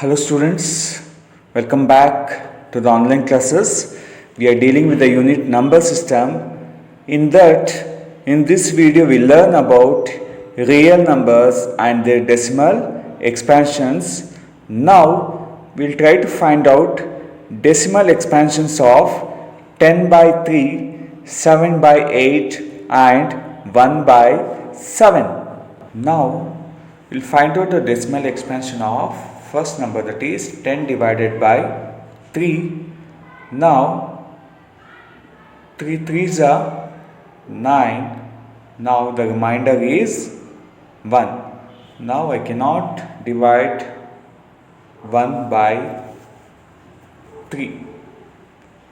Hello students, welcome back to the online classes. We are dealing with the unit number system. In this video we learn about real numbers and their decimal expansions. Now we'll try to find out decimal expansions of 10 by 3, 7 by 8 and 1 by 7. Now we'll find out the decimal expansion of first number, that is 10 divided by 3. Now 3 3s are 9. Now the remainder is 1. Now I cannot divide 1 by 3.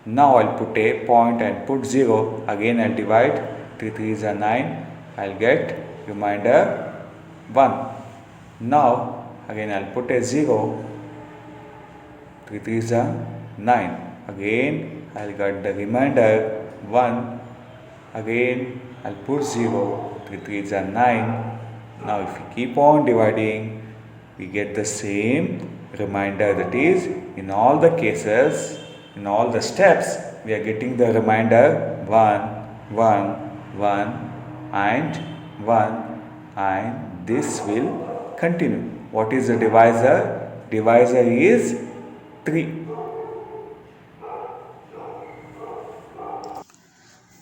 Now I'll put a point and put 0. Again I'll divide 3 3s are 9. I'll get remainder 1. Now again I'll put a 0. 3 3s are 9. Again I'll get the remainder 1. Again I'll put 0. 3 3s are 9. Now if we keep on dividing, we get the same remainder. That is, in all the cases, in all the steps, we are getting the remainder 1, 1, 1 and 1, and this will continue. What is the divisor? Divisor is 3.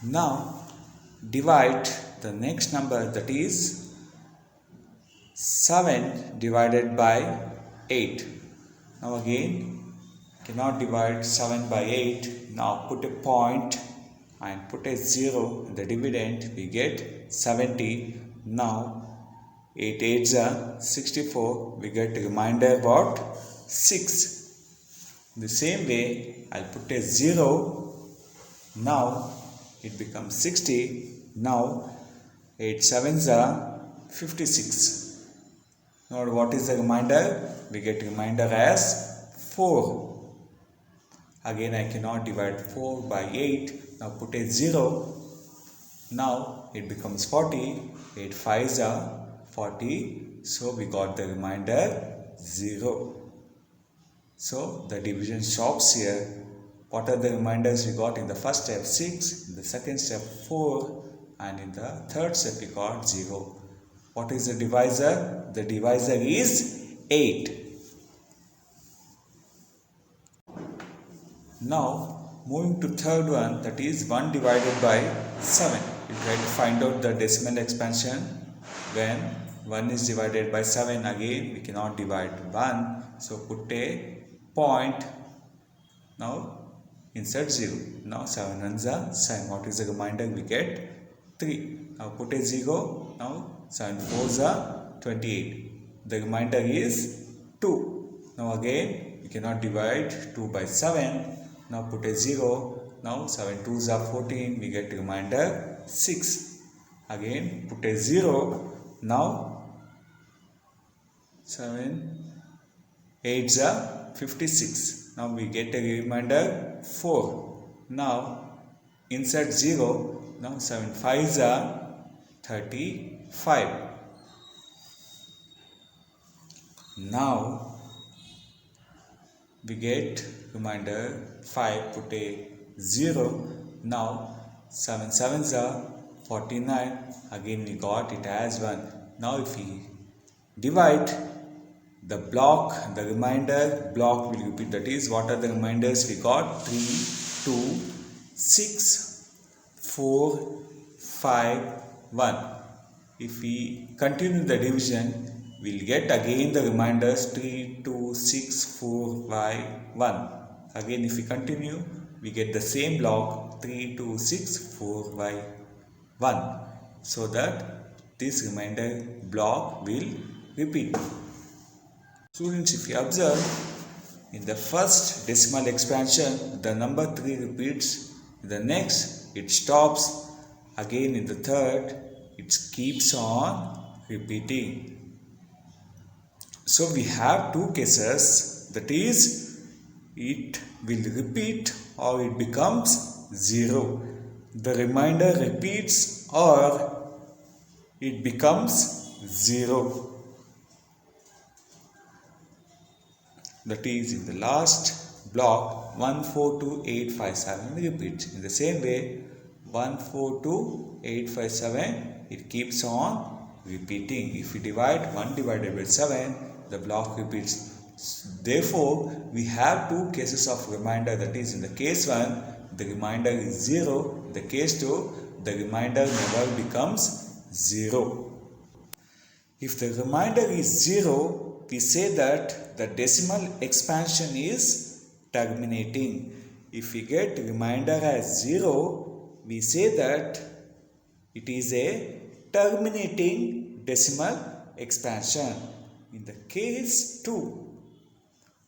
Now divide the next number, that is 7 divided by 8. Now again cannot divide 7 by 8. Now put a point and put a 0 in the dividend. We get 70. Now 8 8s are 64. We get remainder what? 6. The same way I'll put a 0. Now it becomes 60. Now 8 7s are 56. Now what is the remainder? We get remainder as 4. Again I cannot divide 4 by 8. Now put a 0. Now it becomes 40. 8 5s are 40. So we got the remainder 0. So the division stops here. What are the remainders we got? In the first step 6, in the second step 4, and in the third step we got 0. What is the divisor? The divisor is 8. Now moving to third one, that is 1 divided by 7. We try to find out the decimal expansion when 1 is divided by 7. Again we cannot divide 1, so put a point. Now insert 0. Now 7 ones are 7. What is the remainder? We get 3. Now put a 0. Now 7 4s are 28. The remainder is 2. Now again we cannot divide 2 by 7. Now put a 0. Now 7 2s are 14. We get remainder 6. Again put a 0. Now 7 8s are 56. Now we get a remainder 4. Now insert 0. Now 7 5s are 35. Now we get remainder 5. Put a 0. Now 7 7s are 49. Again we got it as 1. Now if we divide the block, the remainder block will repeat. That is, what are the remainders we got? 3, 2, 6, 4, 5, 1. If we continue the division, we will get again the remainders 3, 2, 6, 4, 5, 1. Again if we continue, we get the same block 3, 2, 6, 4, 5, 1. So that this remainder block will repeat. Students, if you observe, in the first decimal expansion, the number 3 repeats. In the next, it stops. Again in the third, it keeps on repeating. So we have two cases, that is, it will repeat or it becomes 0. The remainder repeats or it becomes 0. that is in the last block 142857 repeats. In the same way 142857 it keeps on repeating. If we divide 1 divided by 7 the block repeats. Therefore we have two cases of remainder, that is in the case 1 the remainder is 0, in the case 2 the remainder never becomes 0. If the remainder is 0, we say that the decimal expansion is terminating. If we get remainder as 0, we say that it is a terminating decimal expansion. In the case 2,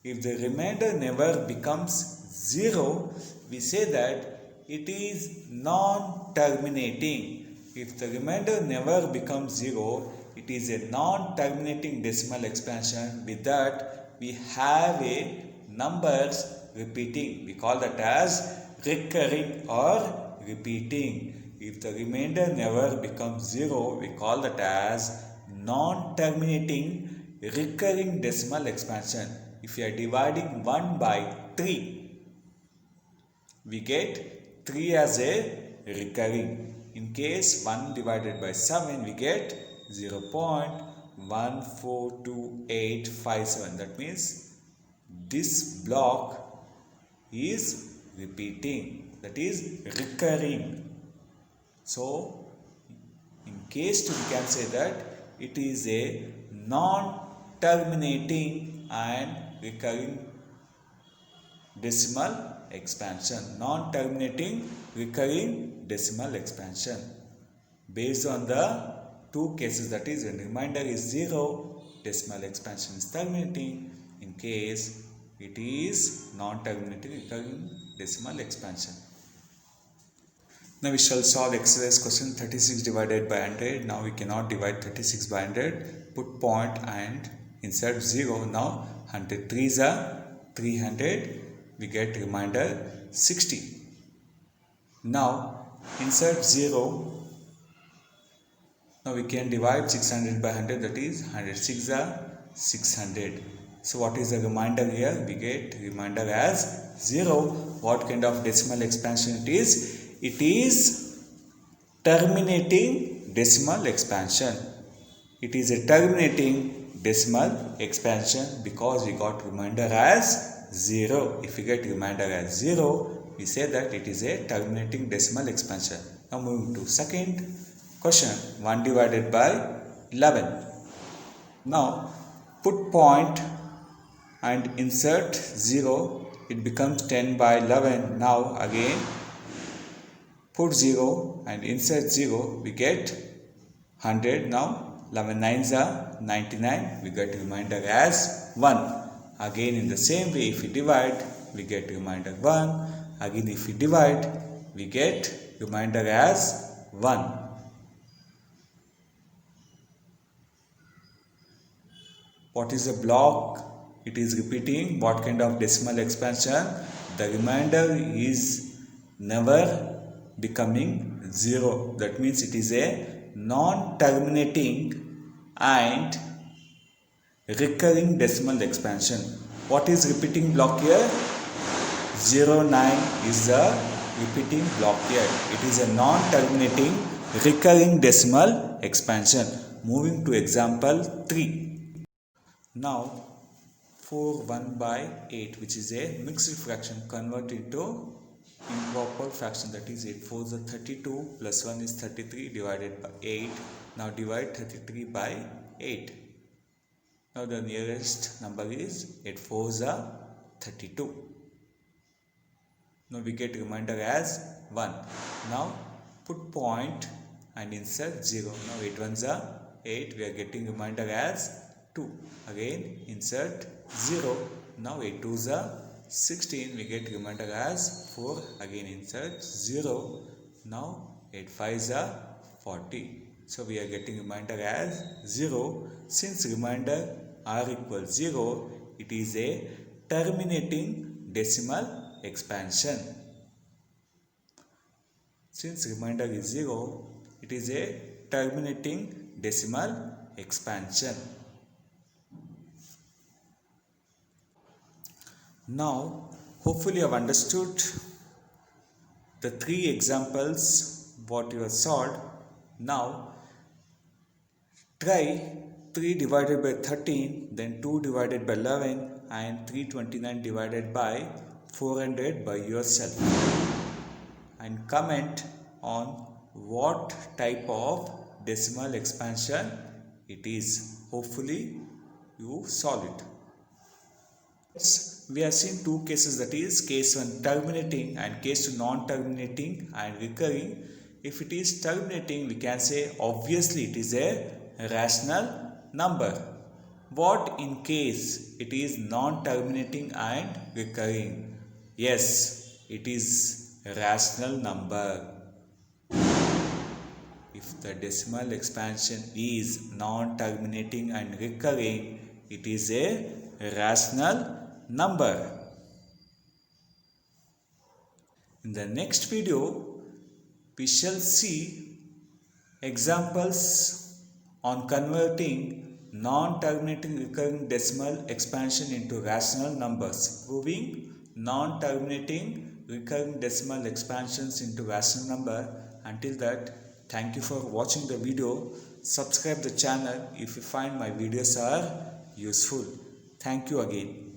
if the remainder never becomes 0, we say that it is non-terminating. If the remainder never becomes 0, it is a non-terminating decimal expansion. With that, we have a numbers repeating. We call that as recurring or repeating. If the remainder never becomes 0, we call that as non-terminating recurring decimal expansion. If we are dividing 1 by 3, we get 3 as a recurring. In case 1 divided by 7, we get 0.142857. That means this block is repeating, that is recurring. So in case 2 we can say that it is a non-terminating and recurring decimal expansion. Non-terminating recurring decimal expansion. Based on the two cases, that is when remainder is 0, decimal expansion is terminating. In case it is non-terminating recurring decimal expansion. Now we shall solve exercise question 36 divided by 100. Now we cannot divide 36 by 100. Put point and insert 0. Now 100 3s are 300. We get remainder 60. Now insert 0. Now we can divide 600 by 100, that is 106 are 600. So what is the remainder here? We get remainder as 0. What kind of decimal expansion it is? It is terminating decimal expansion. It is a terminating decimal expansion because we got remainder as 0. If we get remainder as 0, we say that it is a terminating decimal expansion. Now moving to second question, 1 divided by 11. Now put point and insert 0. It becomes 10 by 11. Now again put 0 and insert 0. We get 100. Now 11 9s are 99. We get remainder as 1. Again in the same way, if we divide, we get remainder 1. Again if we divide, we get remainder as 1. What is the block? It is repeating. What kind of decimal expansion? The remainder is never becoming 0. That means it is a non-terminating and recurring decimal expansion. What is repeating block here? 09 is the repeating block here. It is a non-terminating recurring decimal expansion. Moving to example 3. Now 4 1 by 8, which is a mixed fraction, convert into improper fraction, that is 8 4s are 32 plus 1 is 33 divided by 8. Now divide 33 by 8. Now the nearest number is 8 4s are 32. Now we get remainder as 1. Now put point and insert 0. Now 8 1s are 8. We are getting remainder as 2. Again insert 0. Now 8 2s are 16. We get remainder as 4. Again insert 0. Now 8 5s are 40. So we are getting remainder as 0. Since remainder are equals 0, it is a terminating decimal expansion. Since remainder is 0, it is a terminating decimal expansion. Now, hopefully you have understood the three examples what you have solved. Now, try 3 divided by 13, then 2 divided by 11 and 329 divided by 400 by yourself. And comment on what type of decimal expansion it is. Hopefully you solve it. We have seen two cases, that is case 1 terminating and case 2 non-terminating and recurring. If it is terminating, we can say obviously it is a rational number. What in case it is non-terminating and recurring? Yes, it is a rational number. If the decimal expansion is non-terminating and recurring, it is a rational number. In the next video, we shall see examples on converting non-terminating recurring decimal expansion into rational numbers, proving non-terminating recurring decimal expansions into rational number. Until that, thank you for watching the video. Subscribe the channel if you find my videos are useful. Thank you again.